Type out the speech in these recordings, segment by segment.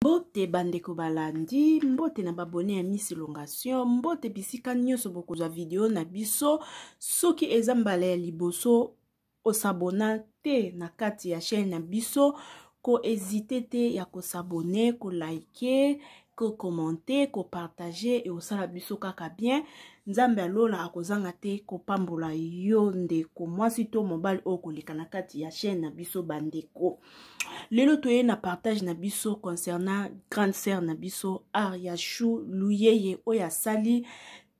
Mbote bandeko balandi, mbote na babone ya Miss Elongation, mbote bisika nyonso bokozwa video na biso, soki eza mbala ya liboso osabona te na kati ya chaîne na biso, ko hésite te ya ko s'abonner, ko liker, ko commenter, ko partager et osala biso kaka bien. Nzambe alola akozanga te ko pambola yo ndeko mwasi to mobali o koleka na kati ya chaîne na biso bandeko. Lelo toye na partage na biso concernant grande sœur na biso Ariachou Luyeye oya sali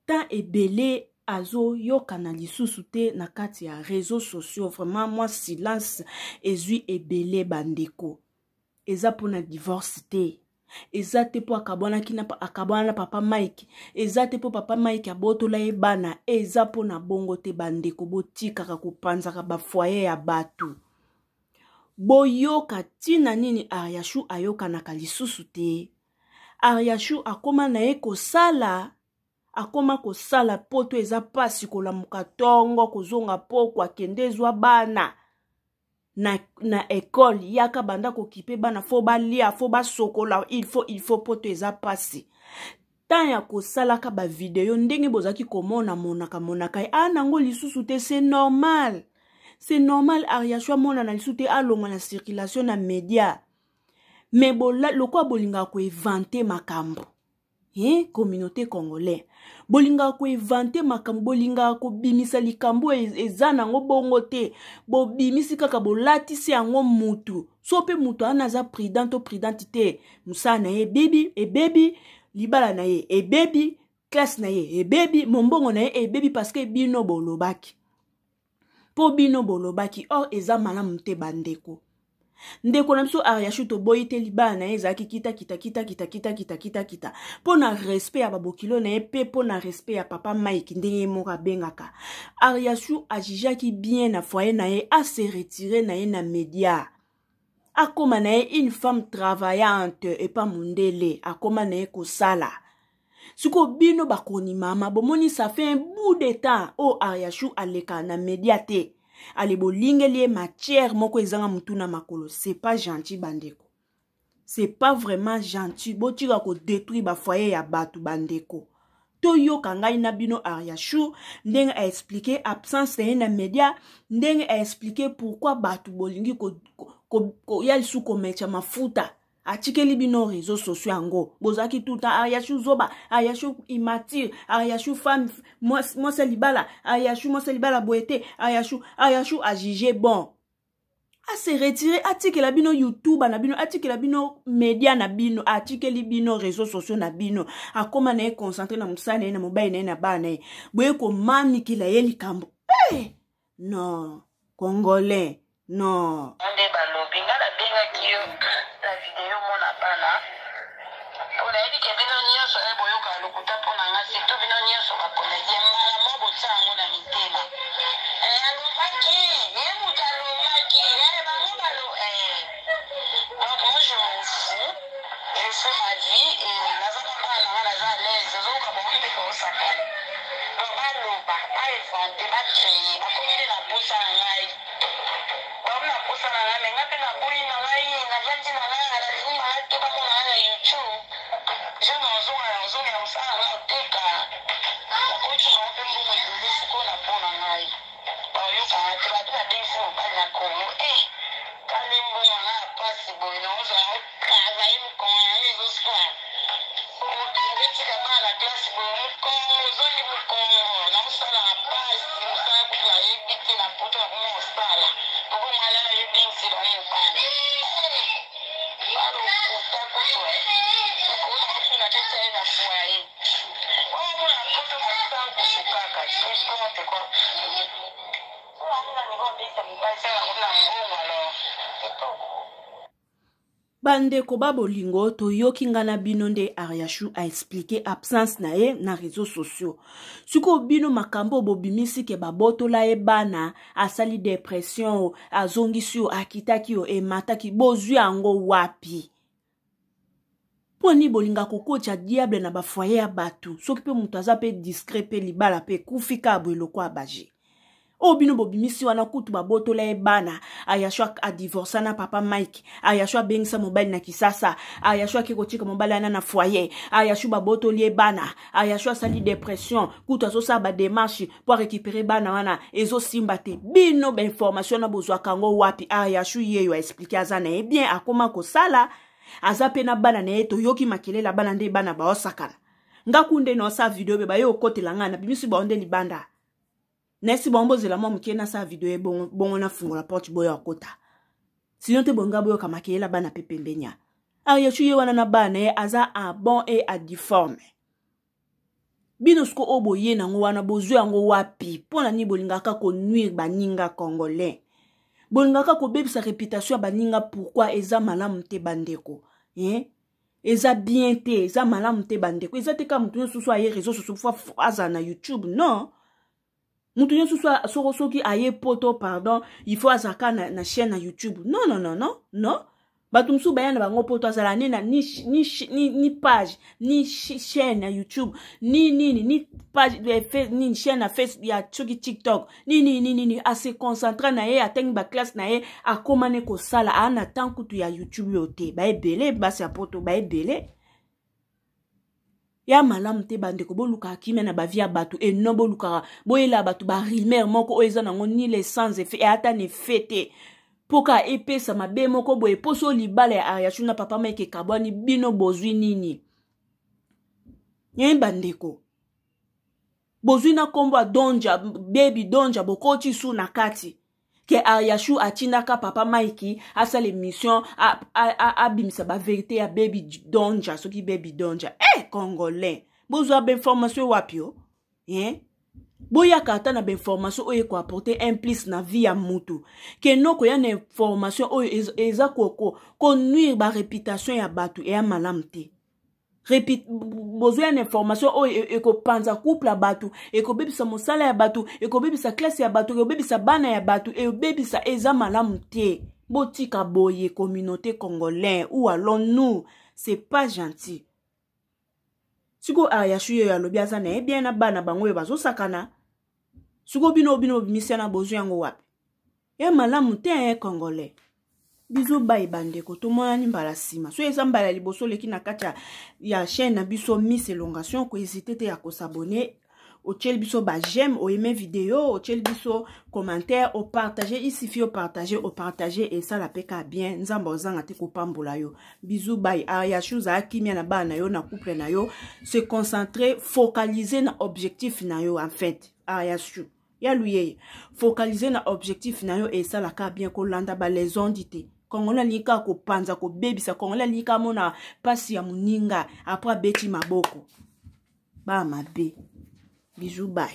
tant ebele azo yoka na lisusu te na kati ya réseaux sociaux. Vraiment moi silence ezui ebele bandeko. Eza pona divorce te. Eza te po akabwana na papa Mike. Eza te po papa Mike abotola ebana. Eza pona bongo te bandeko botikaka kopanzaka ba foyer ya batu. Boyoka tina nini Ariachou ayoka na kalisusu te. Ariachou akoma na ye kosala. Akoma kosala poto eza pasi kolamuka tongo kozonga poko akende zwa bana. Na école yaka banda kokipe bana fo balia fo basokola il faut poto eza pasi. Tant ya kosalaka ba video ndenge bozaki komona monaka nango lisusu te c'est normal. C'est normal Ariachou mona na lisusu te alonga na circulation na média. Mais lokwa bolinga ko inventer makambo. Communauté congolaise. Bolinga ko inventer makambo, bolinga ko bimisa likambo eza nango bongo te. Bo bimisi kaka bolatisi yango mutu. Sope mutu anaza prudent to prudentité. Musa na ye baby, libala na ye baby, classe na ye baby, mombongo na ye baby parce que bino bolobaki. Po bino bolobaki or eza malamu te bandeko. Ndeko na biso Ariachou to boyite libala na ye zaki kita. Po na respect ya babokilo na ye pe po na respect ya papa Mike ndenge moka bengaka. Ariachou ajijaki bien na foyer na ye a se retirer na ye na média. Akoma na ye une femme travaillante et pas mundele. Akoma na ye kosala. Siko bino bakoni mama bomoni ça fait un bout de temps o Ariachou aleka na média te. Ale bolingeli matière moko ezanga mutuna makolo. C'est pas gentil bandeko. C'est pas vraiment gentil. Botika ko détruire ba foyer ya batu bandeko. To yo kangai na bino Ariachou ndenge a expliquer absence na média, ndenge a expliquer pourquoi batu bolingi ko yali sou ko mecha mafuta. Atikeli bino réseaux sociaux ango. Bozaki tout temps Ariachou zoba, Ariachou immature, Ariachou femme, moi c'est libala, Ariachou moi c'est libala boete, Ariachou a jugé bon. A se retirer, atikela bino YouTube na bino, atikela bino média na bino, atikeli bino réseaux sociaux na bino. Akoma na concentré na musana na mobile na bana. Boye ko mami kila yeli kambo. Non, Congolais, non. La vidéo mon abana on a dit que bino nyonso boyoka lokuta pona ngasi to bino nyonso bakomeje mala mobo tsango na mitema alobaki ye mutalobaki ye bangobalo donc moi je m'en fous je fais ma vie et nazana bana wana za l'aise zoka bombe ko sakana donc baloba baevante batreye bakomile na posa na ngai na posa na ngai ngape na boyi na ngai na vandi na ngai na zima to ba mona na YouTube je n'ozonga na musala na teka ko tu na pe mbo mo ko na pona ngai ba yo ka ati ba ta ding so ba na ko kali mbo na pasi boy na ozo ka ba im ko ni zo swa o ti ka ba la classe bo ko zo ni ko na musala pasi musala ko la yiki na poto na mo sala ko mala na yiki si ba ni ba Bandeko babolingo to yoki ngana bino nde Ariachou a expliqué absence na ye na réseaux sociaux. Suko bino makambo bobimisi ke babotola e bana asali dépression azongisi yo akitaki yo emataki bozwi yango wapi. Poni bolinga kokocha diable na ba foyer ya batu. Soki pe mutu aza pe discret pe libala pe kufika abweloko abaje. O bino bobimisi wana kutu babotola ebana ayashwa a divorce na papa Mike ayashwa bengisa mobile na kisasa ayashwa kikochika mobile na foyer ayashwa babotoli ebana ayashwa sali dépression kutu azosa ba démarche pour récupérer bana wana ezo simba te bino ba information na bozwa kango wapi ayashwa yeyo expliquer azana e bien akoma ko sala azape na bana na eto yoki makelela bana nde bana ba osakana ngakunde no sa video be ba yo kotela ngana bimisi ba onde libanda. Nesi bombo zela mwa mkena sa video e bongo na fungo la porte boyo akota. Sinon te bonga boyo kamakeye la bana pepembenya. Ayashu ye wana na bana aza a bon et a difforme. Binosko obo ye na ngo wana bozu yango wapi. Pona ni bolingaka ko nuire baninga congolais. Bolingaka ko bebi sa réputation baninga pourquoi eza malamu te bandeko. Eza bien te, eza malamu te bandeko. Eza te ka mutu nyosusu aye réseau susu aza na YouTube, non? Moutounyo soit sorosoki aye poto pardon il faut azaka na chaîne na YouTube non batumsu bayana bango poto azala ni page ni chaîne na YouTube ni page ni chaîne na Facebook ya choki TikTok ni a se concentrer na ye atengi ba classe na ye akomane ko sala ana tankutu ya YouTube yote ba ebele basi ya poto ba ebele. Ya malamu te bandeko boluka kimia na bavia batu e no boluka boyela batu ba rimer moko oeza nango ni les sans effet e ata ne fete poka epesa mabe moko boye poso libala ya Ayashuna papa Mike kabwani bino bozwi nini bandeko bozwi na kombo donja baby donja bokoti su na kati ke Ayashu atindaka papa Mike asa l'émission a bimisa ba vérité ya baby donja soki baby donja congolais bozwa ba information wapio boya kata na ba information oye ko apporter un plus na vie ya mutu ke noko ya na information oye eza ko nuire ba réputation ya batu e ya malamte bozwa na information oyo eko panza couple ya batu eko bebisa mosala ya batu eko bebisa classe ya batu eko bebisa bana ya batu eko bebisa eza malamu te botika boye communauté congolaise ou allons-nous c'est pas gentil siko Ayashu yo ya lobi aza na bien na bana bango yo bazosakana siko bino bimisia na bozwa yango wapi ya malamu te congolais. Biso bayi bandeko tomona ni mbala sima so eza mbala liboso leki na kati ya chaîne na biso Miss Elongation ko hésiter te ya ko s'abonner o tchel biso ba j'aime o aimer vidéo o tchel biso commentaire o partager ici fi o partager et ça la peka bien nzamba ozanga te ko pambola yo biso bayi Ayashu za kimia na bana yo na couple na yo se concentrer focaliser na objectif na yo en fait Ayashu ya luye focaliser na objectif na yo et ça la ka bien ko landa ba les ondité Kongola lika ko panza ko bebisa Kongola lika mona pasi ya muninga après beti maboko ba mabe bisous bye.